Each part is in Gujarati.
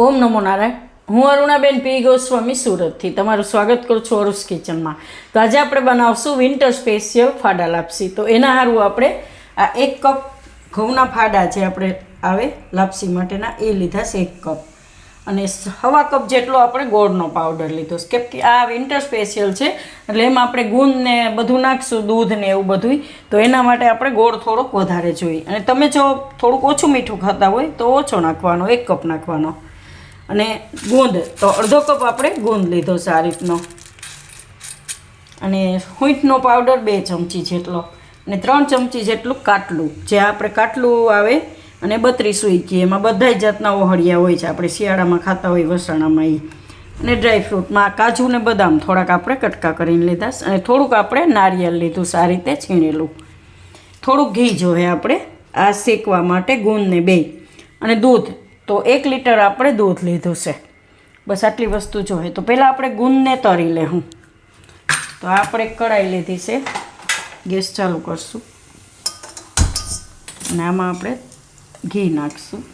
ઓમ નમો નારાયણ. હું અરુણાબેન પી ગોસ્વામી સુરતથી તમારું સ્વાગત કરું છું અરુસ કિચનમાં. તો આજે આપણે બનાવશું વિન્ટર સ્પેશિયલ ફાડા લાપસી. તો એના સારું આપણે આ 1 કપ ઘઉંના ફાડા જે આપણે આવે લાપસી માટેના એ લીધા છે 1 કપ, અને 1/2 કપ જેટલો આપણે ગોળનો પાવડર લીધો છે. કેમ કે આ વિન્ટર સ્પેશિયલ છે એટલે એમાં આપણે ગુંદ ને બધું નાખશું, દૂધ ને એવું બધું, તો એના માટે આપણે ગોળ થોડોક વધારે જોઈએ. અને તમે જો થોડુંક ઓછું મીઠું ખાતા હોય તો ઓછો નાખવાનો, 1 કપ નાખવાનો. અને ગુંદ તો 1/2 કપ આપણે ગુંદ લીધો છે આ રીતનો. અને સૂંઠનો પાવડર 2 ચમચી જેટલો, અને 3 ચમચી જેટલું કાટલું, જે આપણે કાટલું આવે અને 32 સૂઈ, એમાં બધા જાતના ઓહળિયા હોય છે, આપણે શિયાળામાં ખાતા હોય વસાણામાં એ. અને ડ્રાયફ્રૂટમાં કાજુ ને બદામ થોડાક આપણે કટકા કરીને લીધા, અને થોડુંક આપણે નારિયેળ લીધું આ રીતે છીણેલું. થોડુંક ઘી જોઈએ આપણે આ શેકવા માટે, ગુંદને 2, અને દૂધ તો 1 લીટર આપણે દૂધ લીધું છે. બસ આટલી વસ્તુ જોઈએ. તો પહેલાં આપણે ગુંદને તરી લેવું. તો આપણે કઢાઈ લીધી છે, ગેસ ચાલુ કરશું, અને આમાં આપણે ઘી નાખશું.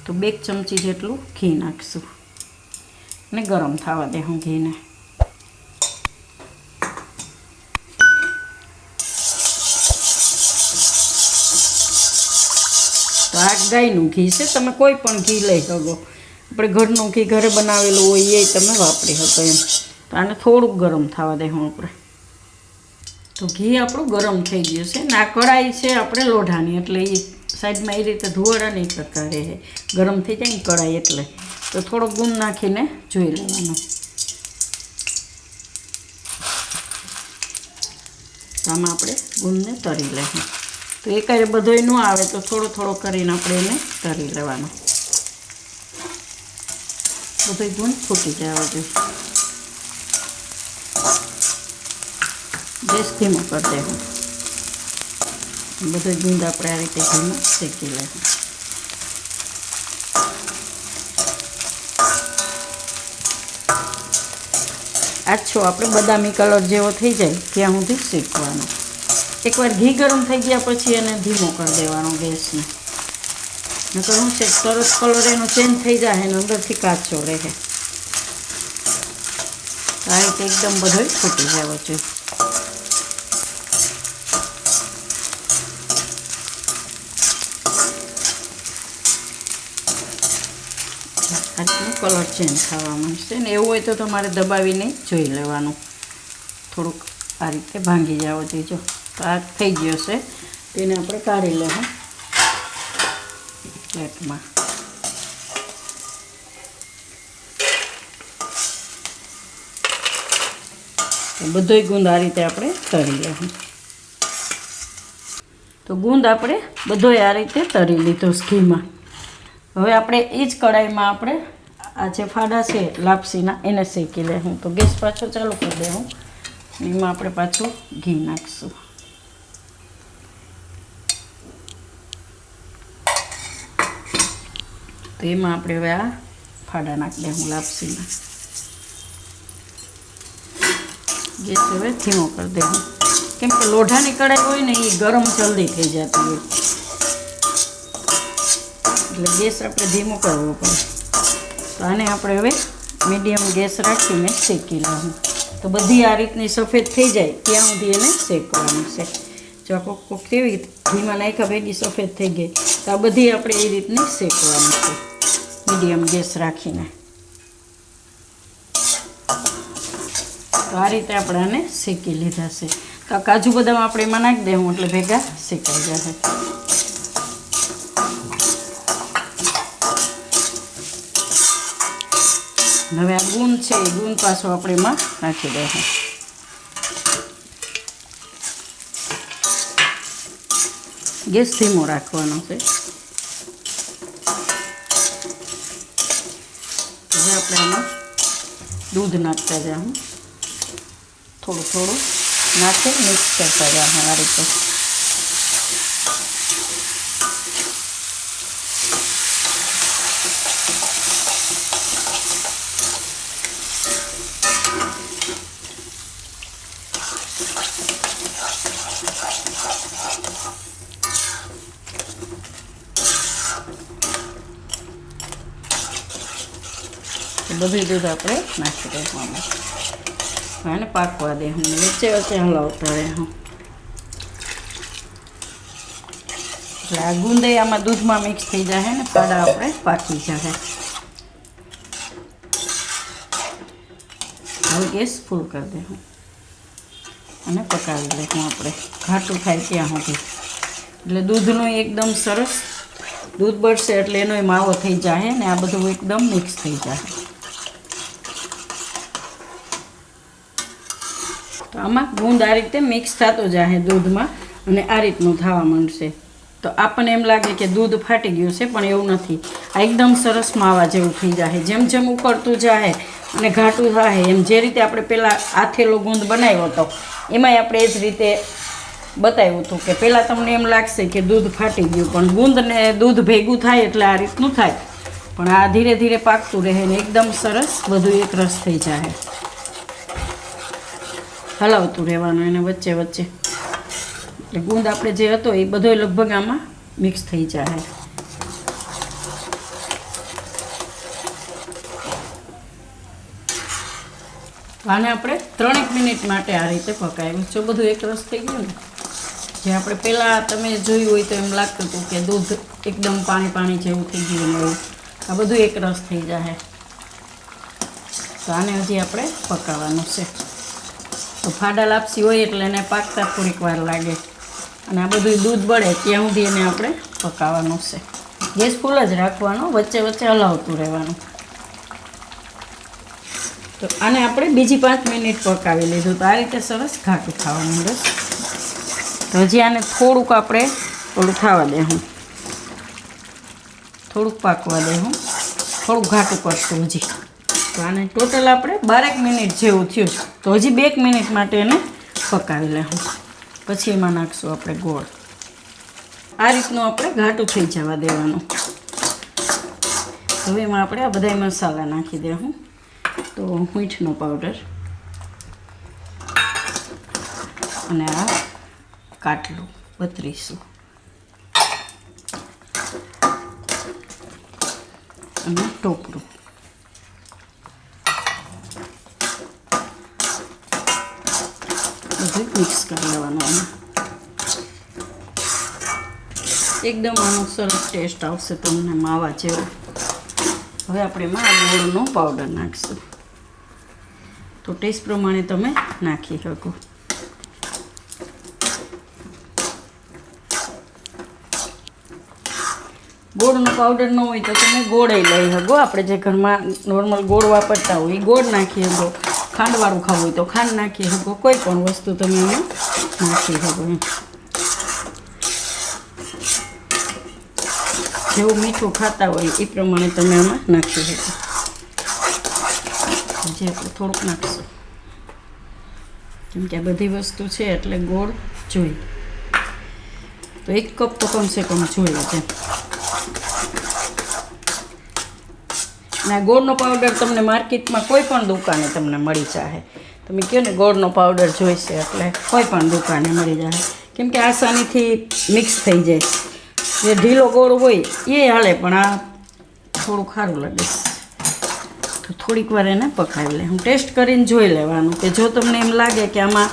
તો 2 ચમચી જેટલું ઘી નાખશું, અને ગરમ થવા દેવું ઘીને. તો આ ગાયનું ઘી છે, તમે કોઈ પણ ઘી લઈ શકો. આપણે ઘરનું ઘી ઘરે બનાવેલું હોય એ તમે વાપરી શકો એમ. તો આને થોડુંક ગરમ થવા દેવું આપણે. તો ઘી આપણું ગરમ થઈ ગયું છે ને આ કઢાઈ છે આપણે લોઢાની, એટલે એ સાઈડમાં એ રીતે ધુવાડા નહીં કરતા રહે, ગરમ થઈ જાય ને કઢાઈ એટલે. તો થોડો ગુંદ નાખીને જોઈ લેવાનું. આમાં આપણે ગુંદને તરી લઈએ. તો એકારે બધોય ન આવે તો થોડો થોડો કરીને આપણે એને તરી લેવાનો. બધોય ગુંદ ફૂટી જવા જોઈએ. ગેસ ધીમો કરી દેવું. બધો ગુંદ આપણે આ રીતે ઘીમાં શેકી લેવું. આછો આપણે બદામી કલર જેવો થઈ જાય ત્યાં સુધી શેકવાનો. એકવાર ઘી ગરમ થઈ ગયા પછી એને ધીમો કરી દેવાનો ગેસને. નકર શું છે, સરસ કલર એનો ચેન્જ થઈ જાય અને અંદરથી કાચો રહે. આ રીતે એકદમ બધો ફૂટી જવો જોઈએ. કલર ચેન્જ થવા માંડશે ને એવું હોય તો તમારે દબાવીને જોઈ લેવાનું. થોડુંક આ રીતે ભાંગી જવો જોઈએ. જો આ થઈ ગયો છે, તેને આપણે કાઢી લેવું પ્લેટમાં. બધોય ગુંદ આ રીતે આપણે તરી લેવું. તો ગુંદ આપણે બધોય આ રીતે તરી લીધો ઘીમાં. હવે આપણે એ જ કઢાઈમાં આપણે આ જે ફાડા છે લાપસીના એને શેકી લેવું. તો ગેસ પાછો ચાલુ કરી દેવું. એમાં આપણે પાછું ઘી નાખીશું. તો એમાં આપણે હવે આ ફાડા નાખી દેવું લાપસીના. ગેસ હવે ધીમો કરી દેવું. કેમ કે લોઢાની કઢાઈ હોય ને એ ગરમ જલ્દી થઈ જતી હોય, એટલે ગેસ આપણે ધીમો કરવો પડે. તો આને આપણે હવે મીડિયમ ગેસ રાખીને શેકી લેવું. તો બધી આ રીતની સફેદ થઈ જાય ત્યાં સુધી એને શેકવાનું છે. જો કોક કેવી ઘીમાં નાખ્યા ભેગી સફેદ થઈ ગઈ, તો આ બધી આપણે એ રીતની શેકવાની છે મીડિયમ ગેસ રાખીને. તો આ રીતે આપણે આને શેકી લીધા છે. તો કાજુ બદામ આપણે એમાં નાખી દેવું એટલે ભેગા શેકાઈ જશે. હવે આ ગુંદ છે એ ગુંદ પાછો આપણે એમાં નાખી દઈશું. ગેસ ધીમો રાખવાનો છે. હવે આપણે આમાં દૂધ નાખતા જાઉં, થોડું થોડું નાખી મિક્સ કરતા જાઉં આ રીતે. તો બધું દૂધ આપણે નાખી દેવાનું અને પાકવા દે હું વચ્ચે વચ્ચે હલાવતા રહે હું એટલે આ ગુંદે આમાં દૂધમાં મિક્સ થઈ જાય ને ફાડા આપણે પાકી જાય. હવે ગેસ ફૂલ કરી દે હું અને પકાવી લે હું આપણે ઘાટું થાય ત્યાં સુધી. એટલે દૂધનું એકદમ સરસ દૂધ બળશે એટલે એનો માવો થઈ જાય ને આ બધું એકદમ મિક્સ થઈ જાય. તો આમાં ગુંદ આ રીતે મિક્સ થતો જાય દૂધમાં અને આ રીતનું થવા માંડશે. તો આપણને એમ લાગે કે દૂધ ફાટી ગયું છે પણ એવું નથી. આ એકદમ સરસ માવા જેવું થઈ જાય. જેમ જેમ ઉકળતું જાય અને ઘાટું થાય એમ જે રીતે આપણે પહેલાં આથેલો ગુંદ બનાવ્યો હતો એમાંય આપણે એ જ રીતે બતાવ્યું હતું કે પહેલાં તમને એમ લાગશે કે દૂધ ફાટી ગયું પણ ગુંદ ને દૂધ ભેગું થાય એટલે આ રીતનું થાય. પણ આ ધીરે ધીરે પાકતું રહે ને એકદમ સરસ બધું એક રસ થઈ જાય. હલાવતું રહેવાનું એને વચ્ચે વચ્ચે એટલે ગુંદ આપણે જે હતો એ બધો લગભગ આમાં મિક્સ થઈ જાય. આને આપણે 3 મિનિટ માટે આ રીતે પકાવ્યું. જો બધું એક રસ થઈ ગયું ને જે આપણે પહેલાં તમે જોયું હોય તો એમ લાગતું હતું કે દૂધ એકદમ પાણી પાણી જેવું થઈ ગયું ને એવું આ બધું એક રસ થઈ જાય. તો આને હજી આપણે પકાવવાનું છે. તો ફાડા લાપસી હોય એટલે એને પાકતા થોડીક વાર લાગે અને આ બધું દૂધ બળે ત્યાં સુધી એને આપણે પકાવવાનું છે. ગેસ ફૂલ જ રાખવાનો વચ્ચે વચ્ચે હલાવતું રહેવાનું. તો આને આપણે બીજી 5 મિનિટ પકાવી લીધું. તો આ રીતે સરસ ઘાટું ખાવાનું બસ. તો હજી આને થોડુંક આપણે થોડું ખાવા દેવું થોડુંક પાકવા દેવું થોડુંક ઘાટું કરશું હજી. તો આને ટોટલ આપણે 12 મિનિટ જેવું થયું. તો હજી 2 મિનિટ માટે એને પકાવી લેવું પછી એમાં નાખશું આપણે ગોળ. આ રીતનું આપણે ઘાટું થઈ જવા દેવાનું. હવે એમાં આપણે આ બધા મસાલા નાખી દેવું. તો મીઠનો પાવડર અને આ કાટલું 32 અને ટોપરું બધું મિક્સ કરી લેવાનું. એકદમ આનો સરસ ટેસ્ટ આવશે તમને માવા જેવો. હવે આપણે એમાં ગોળનો પાવડર નાખીશું. તો ટેસ્ટ પ્રમાણે તમે નાખી શકો. ગોળનો પાવડર ન હોય તો તમે ગોળ લઈ શકો. આપણે જે ઘરમાં નોર્મલ ગોળ વાપરતા હોય એ ગોળ નાખી શકો. ખાંડવાળું ખાવું હોય તો ખાંડ નાખી શકો. કોઈ પણ વસ્તુ તમે એમાં નાખી શકો. જેવું મીઠું ખાતા હોય એ પ્રમાણે તમે આમાં નાખી શકો. હજી આપણે થોડુંક નાખીશું કેમ કે આ બધી વસ્તુ છે એટલે ગોળ જોઈએ. તો 1 કપ તો કમસે કમ જોઈએ છે. અને આ ગોળનો પાવડર તમને માર્કેટમાં કોઈ પણ દુકાને તમને મળી જાય. તમે કહો ને ગોળનો પાવડર જોઈશે એટલે કોઈ પણ દુકાને મળી જાય. કેમ કે આસાનીથી મિક્સ થઈ જાય. જે ઢીલો ગોળ હોય એ હાલે પણ આ થોડું ખારું લાગે. તો થોડીક વાર એને પકાવી લે. હું ટેસ્ટ કરીને જોઈ લેવાનું કે જો તમને એમ લાગે કે આમાં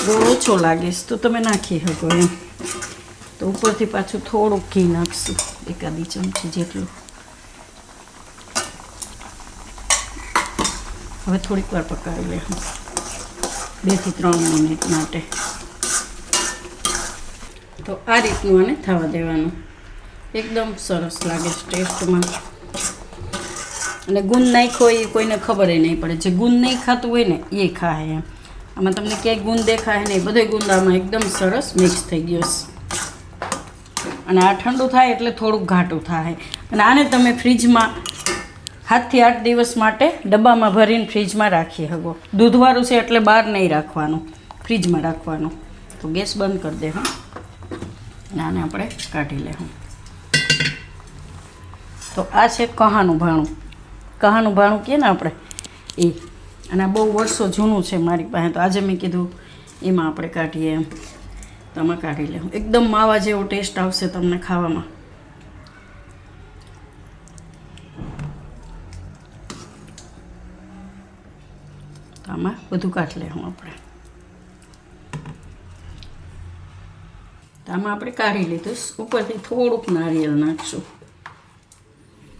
ગોળ ઓછો લાગે તો તમે નાખી શકો એમ. તો ઉપરથી પાછું થોડુંક ઘી નાખશું 1 ચમચી જેટલું. હવે થોડીક વાર પકાવી લે 2 થી 3 મિનિટ માટે. તો આ રીતનું આને થવા દેવાનું. એકદમ સરસ લાગે ટેસ્ટમાં. અને ગુંદ નાખ્યો એ કોઈને ખબર નહીં પડે. જે ગુંદ નહીં ખાતું હોય ને એ ખાય એમ. આમાં તમને ક્યાંય ગુંદ દેખાય નહીં. બધો ગુંદામાં એકદમ સરસ મિક્સ થઈ ગયો છે. અને આ ઠંડુ થાય એટલે થોડુંક ઘાટું થાય. અને આને તમે ફ્રીજમાં 7 થી 8 દિવસ માટે ડબ્બામાં ભરીને ફ્રીજમાં રાખી શકો. દૂધવાળું છે એટલે બહાર નહીં રાખવાનું, ફ્રીજમાં રાખવાનું. તો ગેસ બંધ કરી દે. આને આપણે કાઢી લેવું. તો આ છે કહાનું ભાણું. કહાનું ભાણું કહે ને આપણે એ. અને આ બહુ વર્ષો જૂનું છે મારી પાસે. તો આજે મેં કીધું એમાં આપણે કાઢીએ એમ. તો આમાં કાઢી લેવું. એકદમ માવા જેવો ટેસ્ટ આવશે તમને ખાવામાં. તો આમાં બધું કાઢી લેવું આપણે. તો આમાં આપણે કાઢી લીધું. ઉપરથી થોડુંક નારિયેળ નાખશું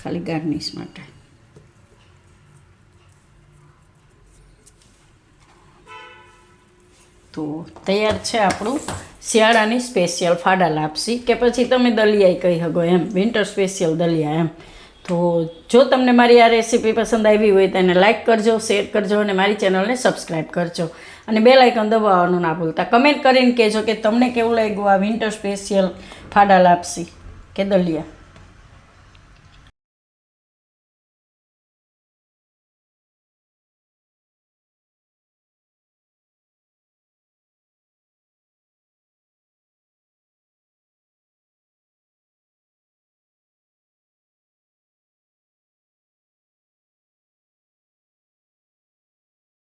ખાલી ગાર્નિશ માટે. તો તૈયાર છે આપણું શિયાળાની સ્પેશિયલ ફાડા લાપસી, કે પછી તમે દલિયાઈ કહી શકો એમ, વિન્ટર સ્પેશિયલ દલિયા એમ. તો જો તમને મારી આ રેસીપી પસંદ આવી હોય તો એને લાઇક કરજો, શેર કરજો અને મારી ચેનલને સબસ્ક્રાઈબ કરજો અને બેલ આઇકન દબાવવાનું ના ભૂલતા. કમેન્ટ કરીને કહેજો કે તમને કેવું લાગ્યું આ વિન્ટર સ્પેશિયલ ફાડા લાપસી કે દલિયા.